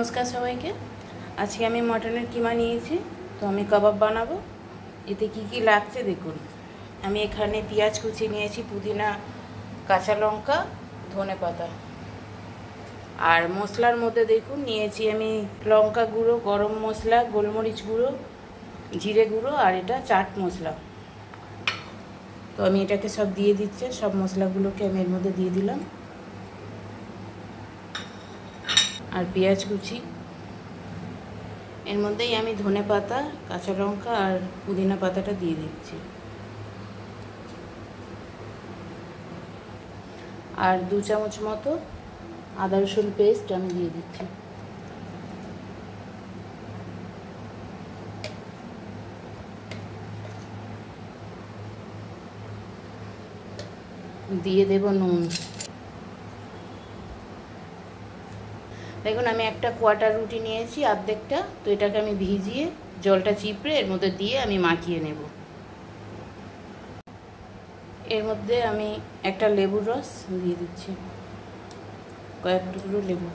নমস্কার সবাইকে। আজকে আমি মটনের কিমা নিয়েছি, তো আমি কাবাব বানাবো। এতে কি কি লাগছে দেখুন। আমি এখানে পেঁয়াজ কুচি নিয়েছি, পুদিনা, কাঁচা লঙ্কা, ধনেপাতা। আর মশলার মধ্যে দেখুন নিয়েছি আমি লঙ্কা গুঁড়ো, গরম মশলা, গোলমরিচ গুঁড়ো, জিরে গুঁড়ো, আর এটা চাট মশলা। তো আমি এটাকে সব দিয়ে দিচ্ছি, সব মশলাগুলোকে আমি এর মধ্যে দিয়ে দিলাম। আর পেঁয়াজ কুচি, এর মধ্যেই আমি ধনেপাতা, কাঁচা লঙ্কা আর পুদিনা পাতাটা দিয়ে দিচ্ছি। আর 2 চামচ মতো আদা রসুন পেস্ট আমি দিয়ে দিচ্ছি। দিয়ে দেব নুন। দেখুন আমি একটা কোয়াটার রুটি নিয়েছি, অর্ধেকটা। তো এটাকে আমি ভিজিয়ে জলটা চিপড়ে এর মধ্যে দিয়ে আমি মাখিয়ে নেব। এর মধ্যে আমি একটা লেবুর রস দিয়ে দিচ্ছি, কয়েক টুকরো লেবু।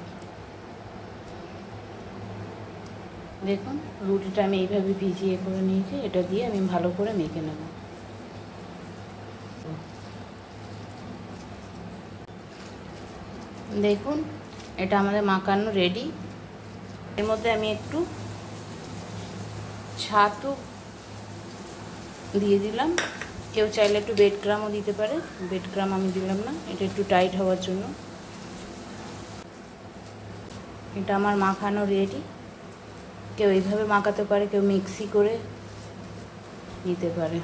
দেখুন রুটিটা আমি এইভাবে ভিজিয়ে করে নিয়েছি, এটা দিয়ে আমি ভালো করে মেখে নেব। দেখুন এটা আমাদের মাখানো রেডি। এর মধ্যে আমি একটু ছাতু দিয়ে দিলাম। কেউ চাইলে একটু ব্রেড ক্রামও দিতে পারে, ব্রেড ক্রাম আমি দিলাম না, এটা একটু টাইট হওয়ার জন্য। এটা আমার মাখানো রেডি। কেউ এইভাবে মাখাতে পারে, কেউ মিক্সি করে নিতে পারে।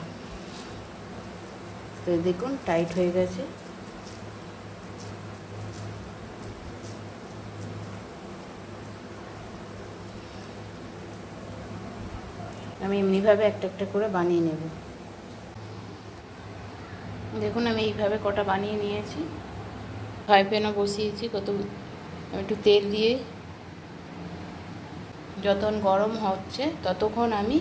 তো দেখুন টাইট হয়ে গেছে। আমি এমনিভাবে একটা একটা করে বানিয়ে নেব। দেখুন আমি এইভাবে কটা বানিয়ে নিয়েছি। ফ্রাই প্যানও বসিয়েছি, একটু তেল দিয়ে যতক্ষণ গরম হচ্ছে ততক্ষণ আমি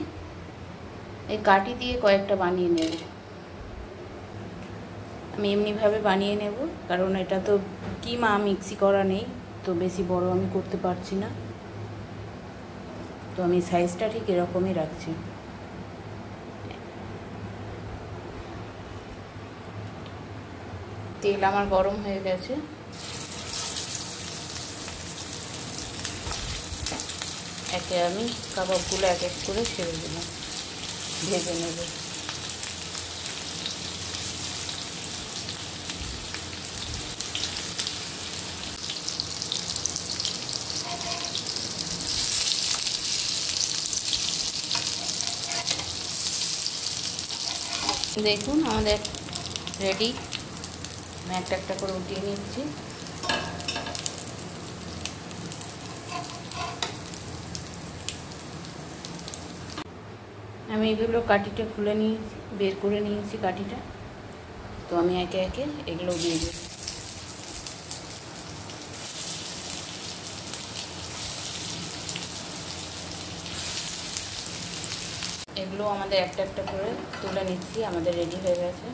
এই কাঠি দিয়ে কয়েকটা বানিয়ে নেব। আমি এমনিভাবে বানিয়ে নেব, কারণ এটা তো কিমা, মিক্সি করা নেই, তো বেশি বড় আমি করতে পারছি না। তো আমি সাইজটা ঠিক এরকমই রাখছি। তেল আমার গরম হয়ে গেছে। একে আমি কাবাবগুলো এক এক করে ছেড়ে দিলাম, ভেজে নেব। দেখুন আমাদের রেডি। আমি একটা একটা করে উঠিয়ে নিচ্ছি। আমি এগুলো কাঠিটা খুলে নিয়েছি, বের করে নিয়েছি কাঠিটা। তো আমি একে একে এগুলো দিয়ে দিই। এগুলো আমাদের একটা একটা করে তুলে নিচ্ছি, আমাদের রেডি হয়ে গেছে।